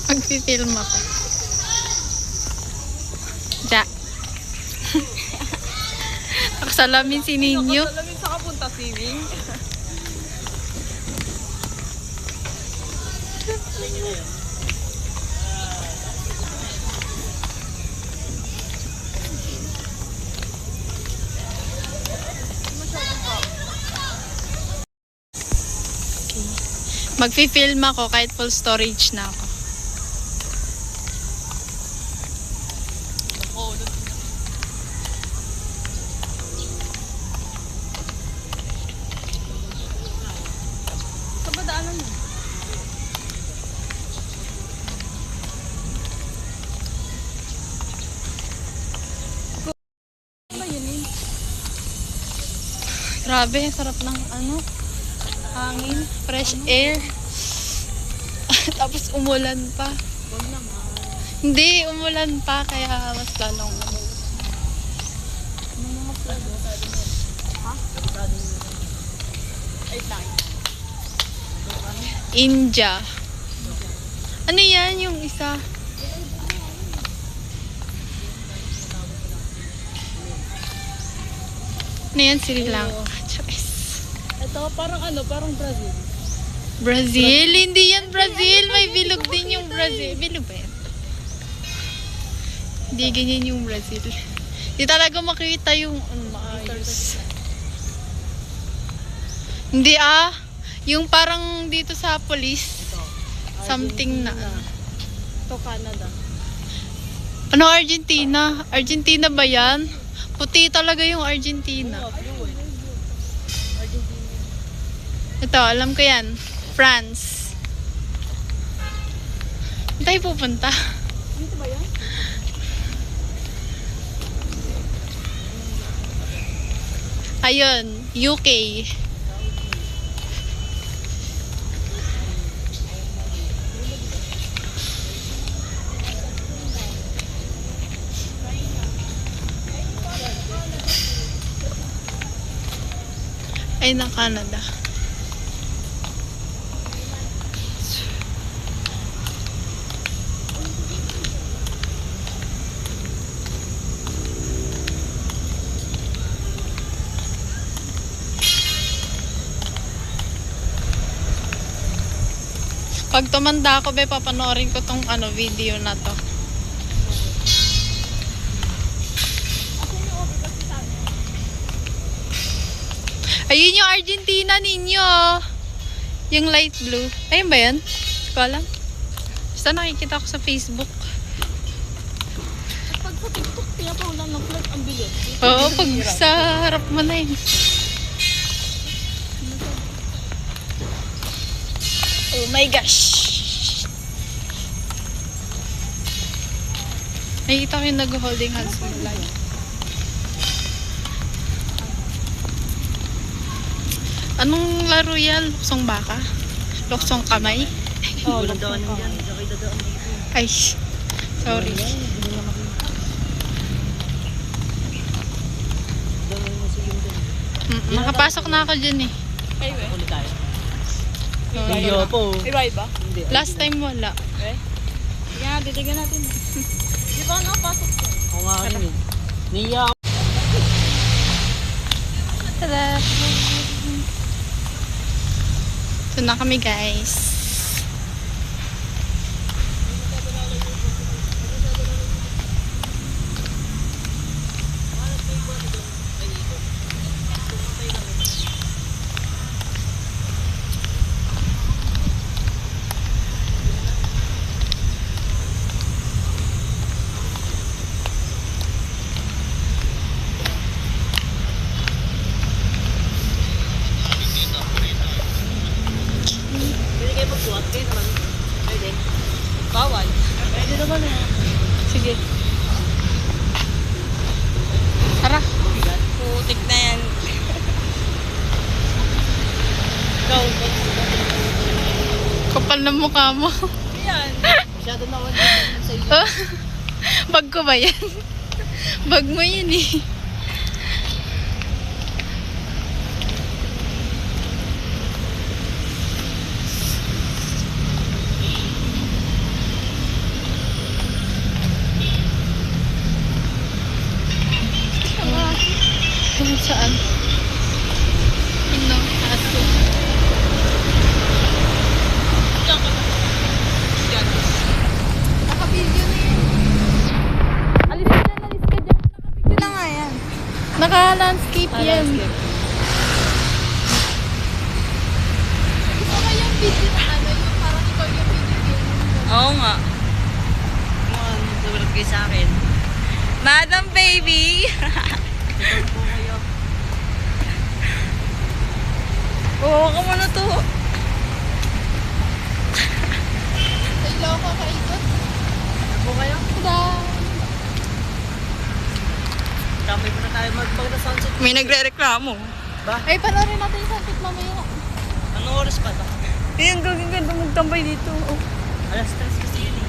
Magpipilm ako. Ja. Nakasalamin si Ninyo. Nakasalamin sa kapunta swimming. Magpipilm ako kahit full storage na ako. Sa badaanan mo. Ano yun eh? Grabe, sarap ng hangin, fresh air. Tapos umulan pa. Huwag naman. Hindi, umulan pa kaya mas lalong. Ano mga flag? Ha? Ay, lang. India. Ano yan yung isa? Ano yan? Sri Lanka. Charis. Ito, parang parang Brazil. Brazil? Hindi yan Brazil. May bilog din yung Brazil. Bilog ba yan? Hindi ganyan yung Brazil. Hindi talaga makita yung maayos. Hindi yung parang dito sa police. Something na. Ito, Canada. Ano Argentina? Argentina ba yan? Puti talaga yung Argentina. Ito, alam ko yan. France. Saan tayo pupunta? Dito ba yan? Ayun, UK. Ay, na Canada. Pag tumanda ako, papanoorin ko tong video na to. Ayun yung Argentina ninyo. Yung light blue. Ayun ba yan? Hindi ko alam. Basta nakikita ko sa Facebook. Pag sa TikTok, pinapaulan ng flag ang bilis. Oo, pag sa harap mo na yun. Oh my gosh. Nakikita ko yung nag-holding hands mo lagi. Anong laro yan? Luksong baka? Luksong kamay? Oo, dadaan yan. Ay, sorry. Makapasok na ako dyan eh. Ay, we. Ulit tayo. Oo. Hindi po. May bayad ba? Hindi. Last time wala. Eh? Sige nga, diligan natin. Di ba nakapasok ko? Ako nga yun eh. Niya ako. Tada! Ito na kami guys. Pwede kayo magsuot kayo naman. Pwede. Bawal. Pwede naman eh. Sige. Tara. Putik na yan. Ikaw. Kapal na mukha mo. Yan. Masyado na ako dito sa iyo. Bag ko ba yan? Bag mo yun eh. Naka-landscape yan. Gusto ko yung video na ano, yung parang ikaw yung video game. Oo nga. Sumunod kayo sa akin. Madam baby! Ito po kayo. Oo, ka muna to. Sa ilaw ko kaikot. Ito po kayo. Da. Tambay po na tayo magpag na sunset. May nagre-reklamo. Ba? Ay, panoorin natin yung sunset mamaya. Anong oras pa to? Ayun, ganda magtambay dito. Oh. Alas 3 kasi yun eh.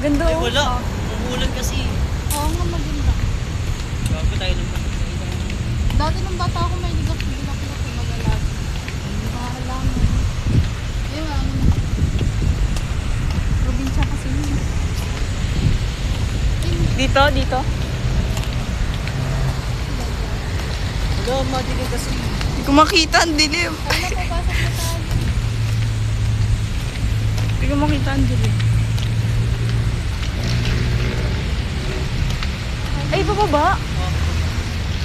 Ganda Ay oh. wala. Umuulan kasi. Oo nga, maganda. Bago tayo lang. Dati nung bata ako, may ligap mag-alag. Mga halaman. Ayun, ano. Probinsya kasi yun. Dito, dito. Wala, madilim kasi. Hindi ko makita, ang dilim. Ay, napapasok na tayo. Hindi ko makita, ang dilim. Ay, bababa.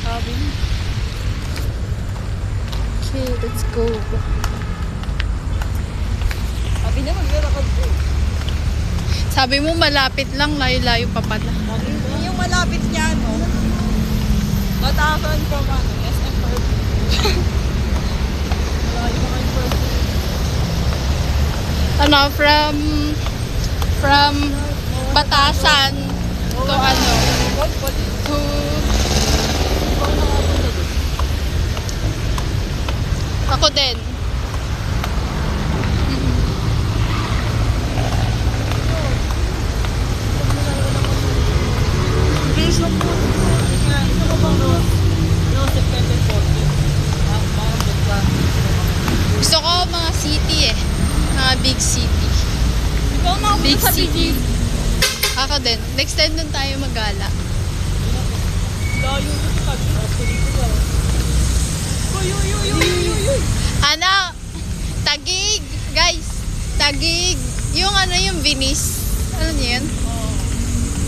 Sabi niya. Okay, let's go. Sabi niya maglalakad po. Sabi mo malapit lang, layo-layo pa pala. Sabi niya. Yung malapit niya, no? Matakan from ano, SM Park. Malayo pa kayo first. Ano, from Batasan to ano, to ako din. Bilis lang po. Ito mo bang no, September 14? Mga bukla. Gusto ko mga city eh. Mga big city. Ikaw na ako Big sa city. BG. Ako din. Next time dun tayo magala. Layo ko sa pag. Uy. Ano? Tagig! Guys! Tagig! Yung ano yung Venice. Ano niyo yun?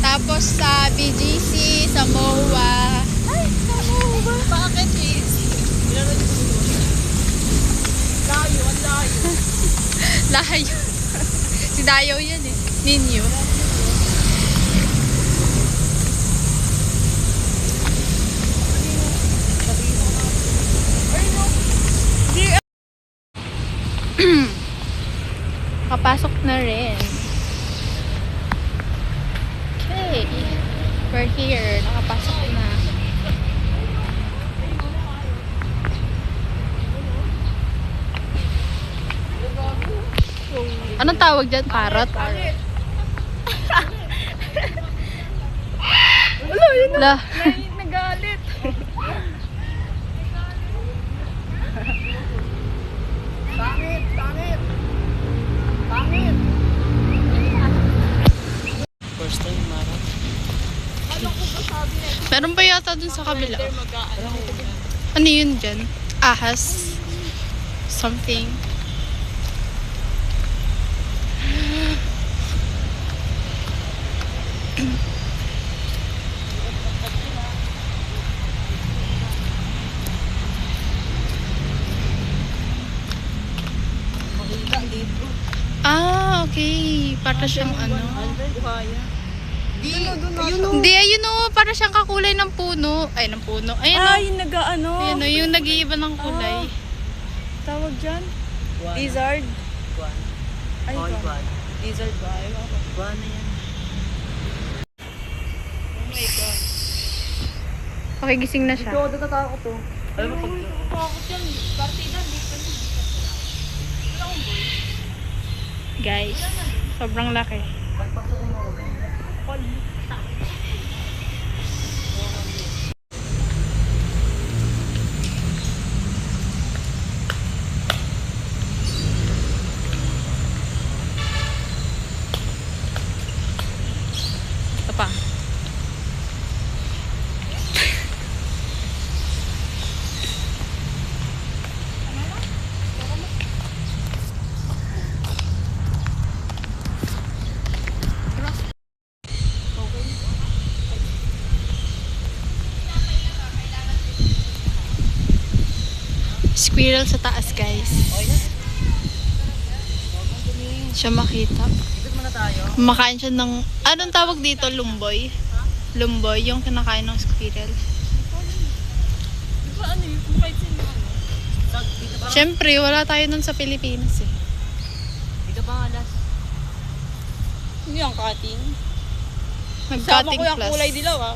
Tapos sa BGC, sa MOA. Ay, ano ba? Bakit is? Layo, ang layo. Layo. Si Dayo yun eh. Ninyo. Kapasok na rin. Okay. We're here. Nakapasok na. Anong tawag dyan? Parrot? Wala, yun La. nagalit. Pangit. First time, Mara. Ano ko ba sabi niya? Meron ba yata dun sa kabila? Mag-aano. Ano yun dyan? Ahas? Something. Makita dito. Ah, okay. Para siyang ano. Buhaya. Hindi, ayun o. Para siyang kakulay ng puno. Ay, ng puno. Ayun o. Ay, nag-ano. Ayun o, yung nag-iiba ng kulay. Tawag dyan? Buwan. Lizard. Buwan. Ay, Oy, buwan. buwan. Lizard ba? Ewan ko. Buwan na yan. Oh my God. Okay, gising na siya. Ito, natatakot to. Alam mo pag... Bakit yan? Partida, dito na. Guys, sobrang laki. Pagpasok mo ako. Ito pa. Squirrel sa taas, guys. Okay na. Siya makita. Ikot muna tayo. Kumakain siya ng, anong tawag dito? Lumboy? Lumboy, yung kinakain ng squirrel. Di ba ano yung kahit sino ano? Sag, dito ba? Siyempre, wala tayo nun sa Pilipinas eh. Dito ba alas? Hindi ang cutting. Sama Nag-cutting ko yung class. kulay dilaw ah.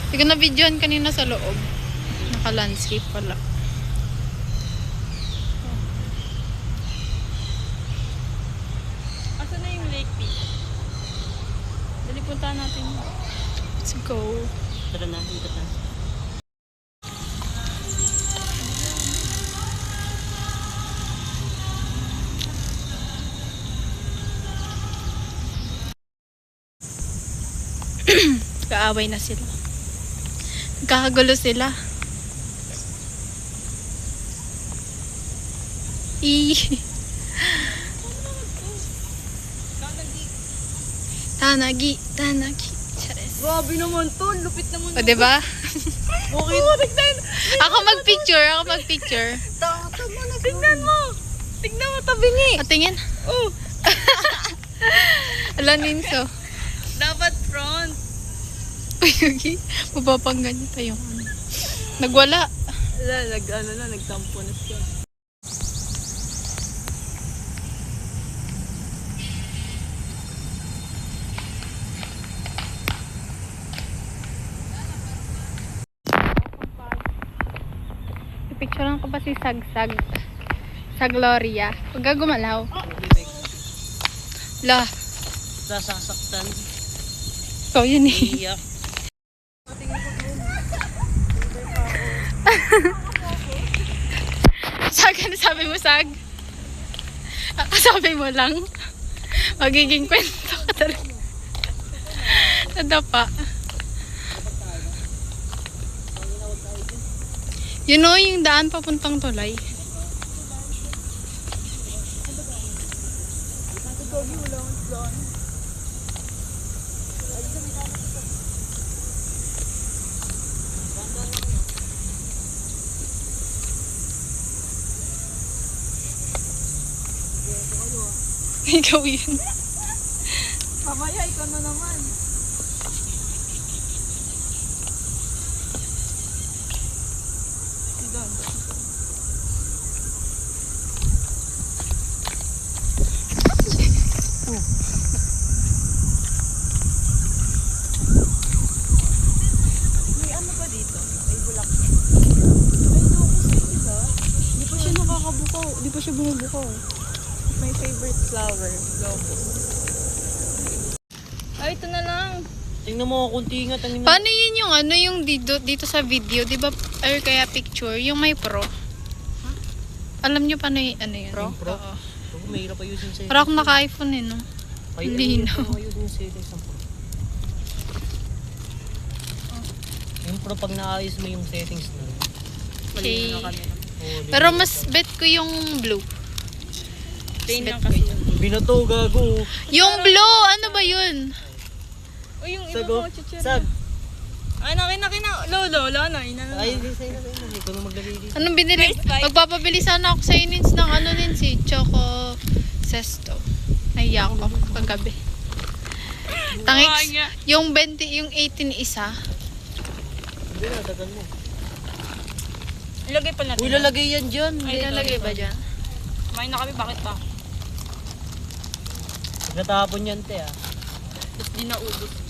Hindi ko na-videoan kanina sa loob. Naka-landscape pala. Asa na yung lake peak? Dali puntahan natin. Let's go. Tara na, ikot na. Kaaway na sila. Nagkakagulo sila. Tanagi. Tanagi. Chares. Grabe naman to. Lupit naman. O, diba? Okay. Tignan. Ako mag-picture. Tignan mo. Tignan mo tabingi. Patingin. Oh. Ala, Ninso. Dapat front. Uy, okay. Mapapanggan niyo tayo. Nagwala. Nagtampo na siya. Picturean ko pa si Sagsag. Sa Gloria. Huwag ka gumalaw. La. Sasaktan. Ikaw yun eh. Iyak. Sag, ano sabi mo, Sag? Sabi mo lang. Magiging kwento ka talaga. Nadapa. You know, yung daan papuntang tulay. Ikaw yun. Mamaya, ikaw na naman. May ano pa dito? May bulaklak. Ay, locust yung isa. Di pa siya nakakabukaw. Di pa siya bumubukaw. My favorite flower, locust. Ay, ito na lang. Tingnan mo kung tingat. Paano yun yung ano yung dito sa video, di ba? Or kaya picture, yung may pro. Alam nyo paano yung ano yun? Pro? Pro? Oo. Oh, mahirap ayusin settings. Para akong naka-iPhone eh, no? Ay, Linaw. ayusin yung settings ng Pro. Yung Pro, pag naayos mo yung settings nun. Okay. oh, Pero mas bet ko yung blue. Plain lang Bet ko kasi. yun. Binato, gago. Yung blue, ano ba yun? O yung iba Sago. mo, chichira. Sag. Ay, nakina. Lolo, ina. Ay, hindi sa'yo na. Ikaw na maglagay dito. Anong binili? First bite. Magpapabili sana ako sa inins ng ano din si Choco Sesto. Naiyak ako kagabi. Tangix, nga. yung 20, yung 18 isa. Hindi na, dagan mo. Ilagay pa natin. Uy, lalagay yan dyan. Ay, lalagay ba dyan? Kumain na kami, bakit pa? Natapon yan, te, ah. Tapos di naubos.